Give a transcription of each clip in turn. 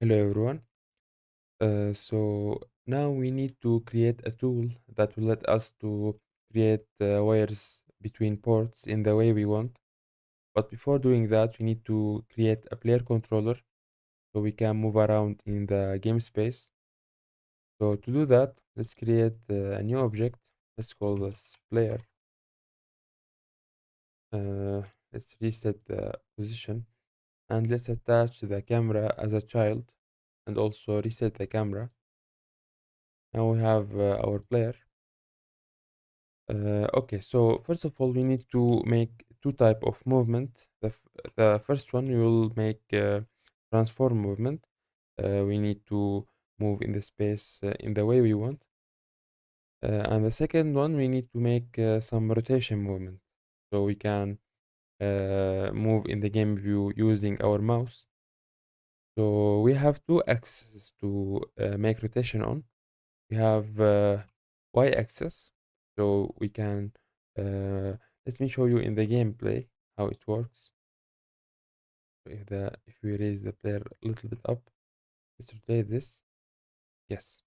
Hello everyone. So now we need to create a tool that will let us to create wires between ports in the way we want. But before doing that, we need to create a player controller so we can move around in the game space. So to do that, let's create a new object. Let's call this player. Uh, let's reset the position and let's attach the camera as a child and also reset the camera. Now we have our player. Okay, so first of all, we need to make two type of movement. The first one we will make transform movement. We need to move in the space in the way we want. And the second one we need to make some rotation movement, so we can move in the game view using our mouse. So we have two axes to make rotation on. We have y-axis, so we can let me show you in the gameplay how it works. So if we raise the player a little bit up, let's rotate this. Yes.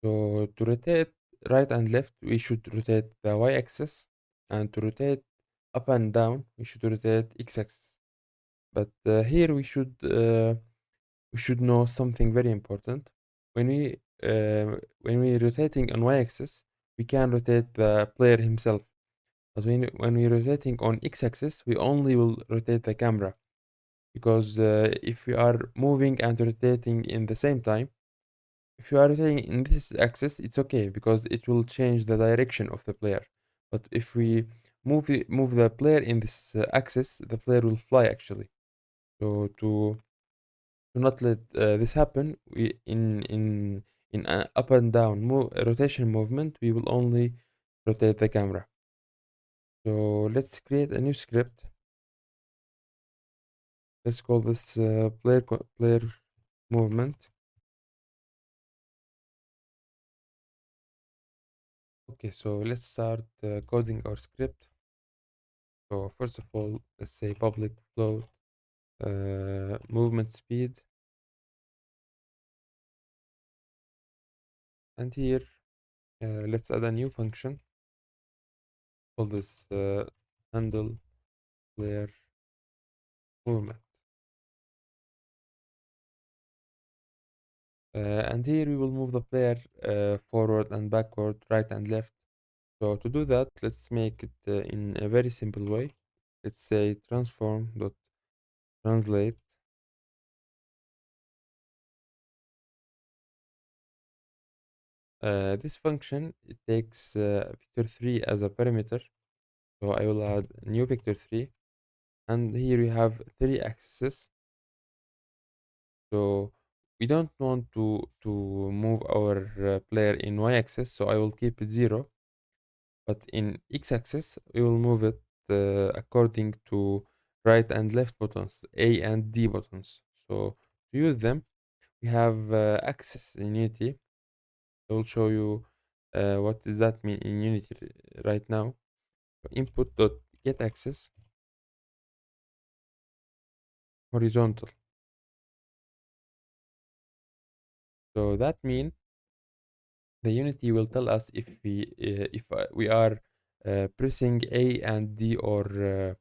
So to rotate right and left, we should rotate the y-axis, and to rotate up and down, we should rotate x-axis. But here we should know something very important. When we rotating on y-axis, we can rotate the player himself. But when we're rotating on x-axis, we only will rotate the camera, because if we are moving and rotating in the same time, if you are rotating in this axis, it's okay because it will change the direction of the player. But if we move the player in this axis, the player will fly actually. So to not let this happen, we in up and down rotation movement, we will only rotate the camera. So let's create a new script. Let's call this player movement. Okay, so let's start coding our script. So first of all, let's say public float movement speed, and here let's add a new function. Call this handle player movement. And here we will move the player forward and backward, right and left. So to do that, let's make it in a very simple way. Let's say transform dot translate. This function, it takes vector3 as a parameter. So I will add new vector3, and here we have three axes. So we don't want to move our player in y-axis, so I will keep it 0. But in x-axis, we will move it according to right and left buttons, A and D buttons. So to use them, we have axis in Unity. I will show you what does that mean in Unity right now. Input dot get axis horizontal. So that means the Unity will tell us if we are pressing A and D, or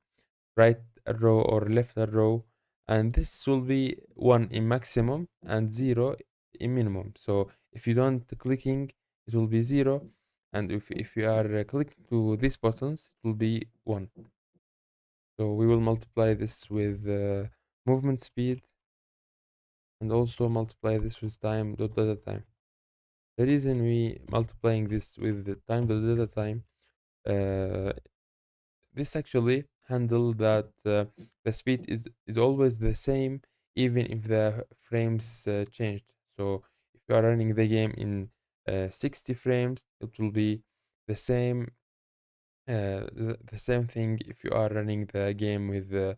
right arrow or left arrow, and this will be 1 in maximum and 0 in minimum. So if you don't clicking, it will be 0, and if you are clicking to these buttons, it will be 1. So we will multiply this with movement speed, and also multiply this with time dot data time. The reason we multiplying this with the time dot data time, uh, this actually handle that the speed is always the same even if the frames changed. So if you are running the game in 60 frames, it will be the same the same thing if you are running the game with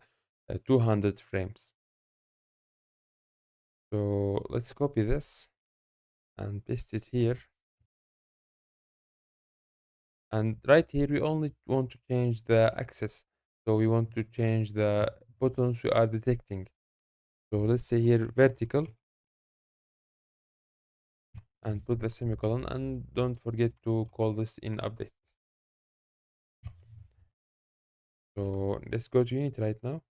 200 frames. So let's copy this and paste it here. And right here, we only want to change the axis. So we want to change the buttons we are detecting. So let's say here vertical and put the semicolon, and don't forget to call this in update. So let's go to Unity right now.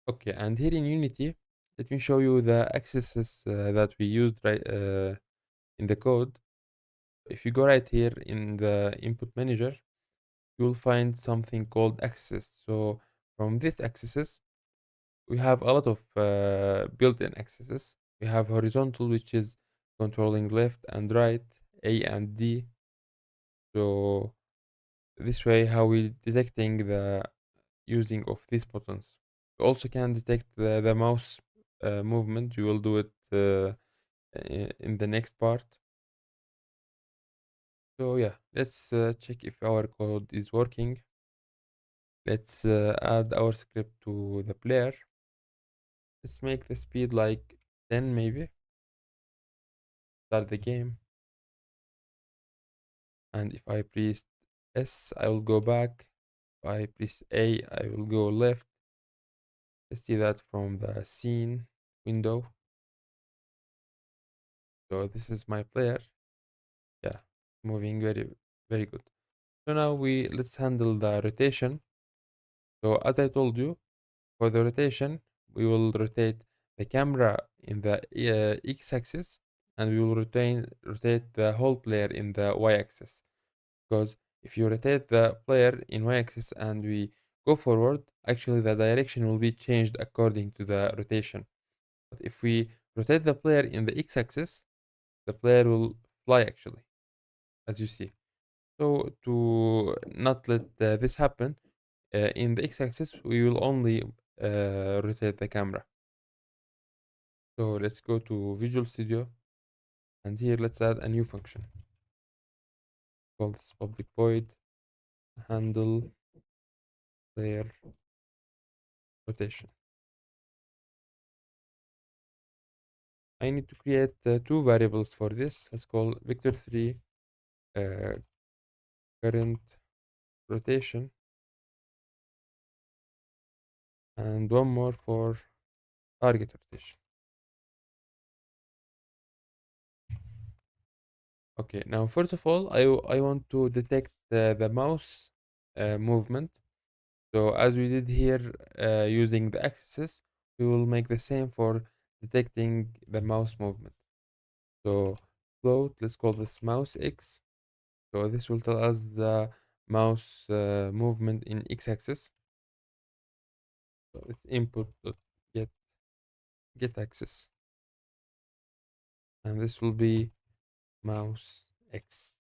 Okay, and here in Unity, let me show you the accesses that we used right in the code. If you go right here in the input manager, you will find something called access. So from these accesses, we have a lot of built-in accesses. We have horizontal, which is controlling left and right, A and D. So this way, how we detecting the using of these buttons. We also can detect the mouse movement. We will do it in the next part. So yeah, let's check if our code is working. Let's add our script to the player. Let's make the speed like 10 maybe. Start the game. And if I press S, I will go back. If I press A, I will go left. Let's see that from the scene window. So this is my player. Yeah, moving very good. So now let's handle the rotation. So as I told you, for the rotation, we will rotate the camera in the x-axis, and we will rotate the whole player in the y-axis. Because if you rotate the player in y-axis and we go forward, actually the direction will be changed according to the rotation. But if we rotate the player in the x-axis, the player will fly actually, as you see. So to not let this happen, in the x-axis, we will only rotate the camera. So let's go to Visual Studio, and here let's add a new function called this public void handle player rotation. I need to create two variables for this. Let's call vector3 uh, current rotation, and one more for target rotation. Okay, now first of all, I want to detect the mouse movement. So as we did here using the axis, we will make the same for detecting the mouse movement. So float, let's call this mouse x. So this will tell us the mouse movement in x-axis. So let's input get get axis, and this will be mouse x.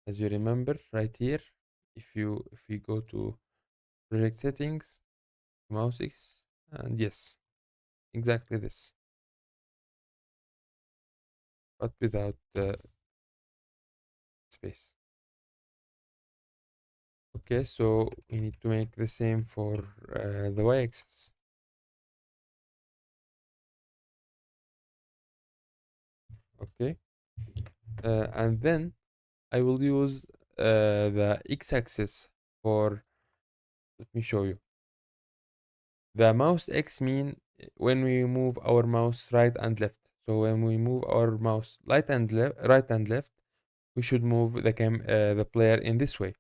As you remember, right here, if you go to project settings, mouse x, and yes, exactly this, but without space. Okay, so we need to make the same for the y-axis. Okay, and then I will use the x-axis for. Let me show you. The mouse x mean when we move our mouse right and left. So when we move our mouse right and left, we should move the player in this way.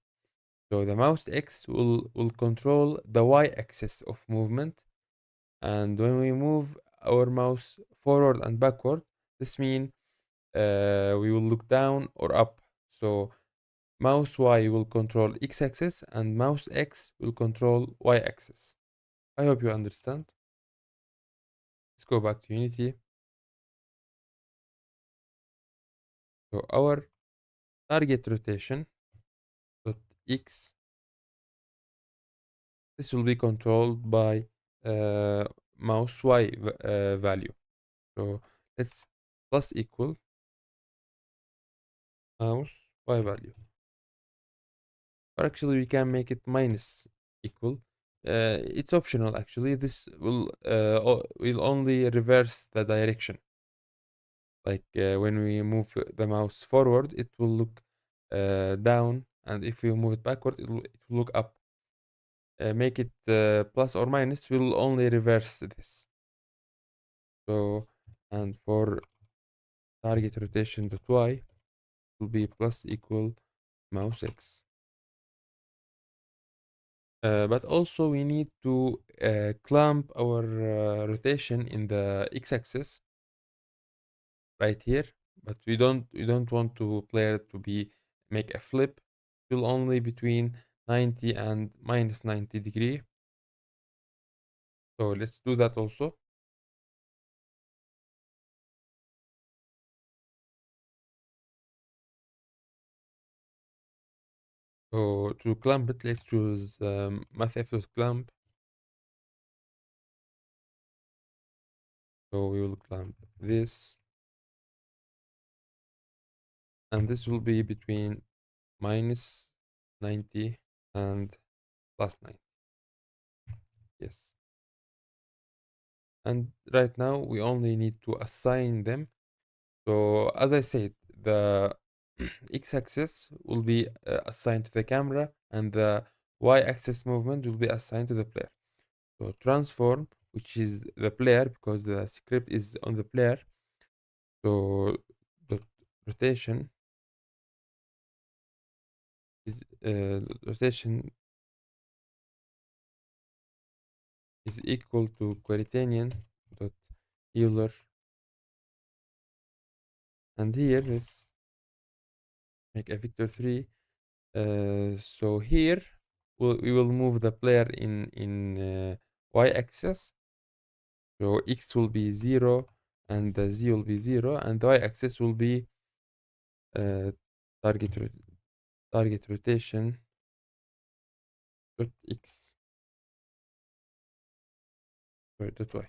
So the mouse X will control the Y axis of movement, and when we move our mouse forward and backward, this means we will look down or up. So mouse Y will control X axis, and mouse X will control Y axis. I hope you understand. Let's go back to Unity. So our target rotation dot X, this will be controlled by uh, mouse Y value. So let's plus equal mouse Y value. Or actually we can make it minus equal. It's optional actually. This will only reverse the direction. Like when we move the mouse forward, it will look down, and if we move it backward, it will look up. make it plus or minus, we'll only reverse this. So, and for target rotation dot y will be plus equal mouse x. But also we need to clamp our rotation in the x-axis right here. But we don't want to player to be make a flip. It will only between 90 and minus 90 degree. So let's do that also. So to clamp it, let's choose math clamp. So we will clamp this, and this will be between minus 90 and plus 90. Yes. And right now we only need to assign them. So as I said, the x-axis will be assigned to the camera, and the y-axis movement will be assigned to the player. So transform, which is the player, because the script is on the player. So the rotation is rotation is equal to Quaternion dot Euler, and here let's make a vector 3. So here we will move the player in y-axis. So x will be 0 and the z will be 0, and the y-axis will be uh, target target rotation dot x, sorry, dot y.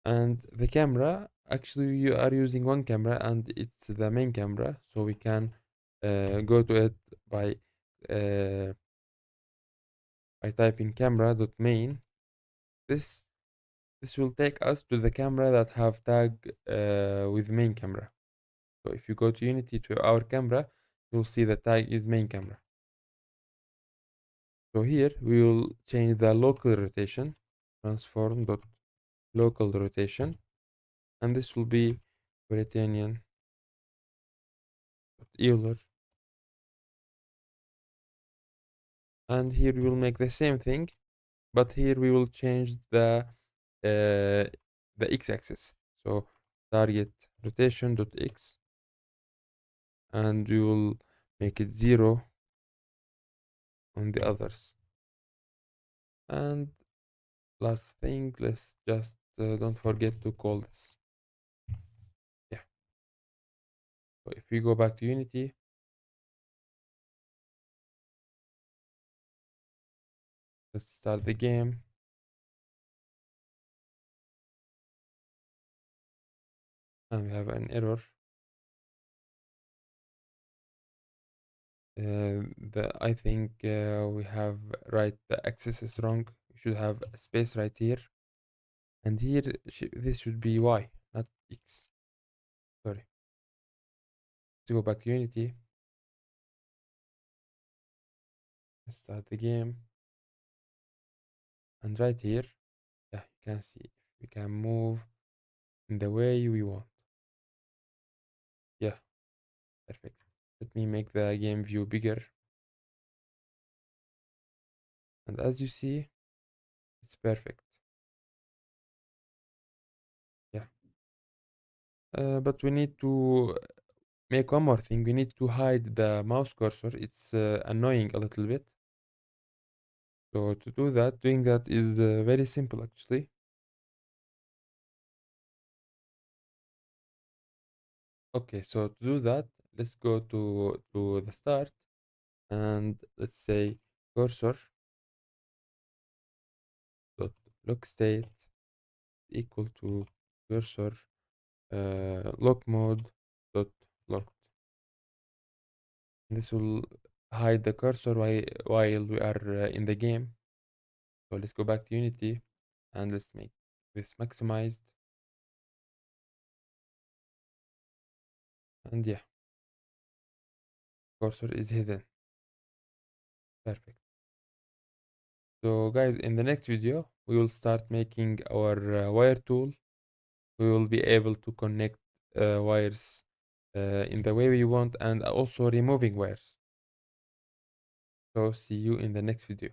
And the camera, actually you are using one camera and it's the main camera, so we can go to it by uh, typing camera dot main. This will take us to the camera that have tag with main camera. So if you go to Unity to our camera, you'll see the tag is main camera. So here we will change the local rotation, transform dot local rotation, and this will be Quaternion dot Euler. And here we will make the same thing, but here we will change the x-axis. So target rotation dot x, and we will make it 0 on the others. And last thing, let's just don't forget to call this. Yeah. So if we go back to Unity, let's start the game. And we have an error. I think we have the axis is wrong. We should have a space right here, and here this should be y, not x. Sorry. Let's go back to Unity. Let's start the game, and right here, yeah, you can see we can move in the way we want. Yeah, perfect. Let me make the game view bigger, and as you see, it's perfect. Yeah. But we need to make one more thing. We need to hide the mouse cursor. It's annoying a little bit. So to do that, doing that is very simple actually. Okay, so to do that, let's go to the start, and let's say cursor dot lock state equal to cursor lock mode dot locked. This will hide the cursor while we are in the game. So let's go back to Unity, and let's make this maximized. And yeah, cursor is hidden. Perfect. So guys, in the next video, we will start making our wire tool. We will be able to connect wires in the way we want and also removing wires. So see you in the next video.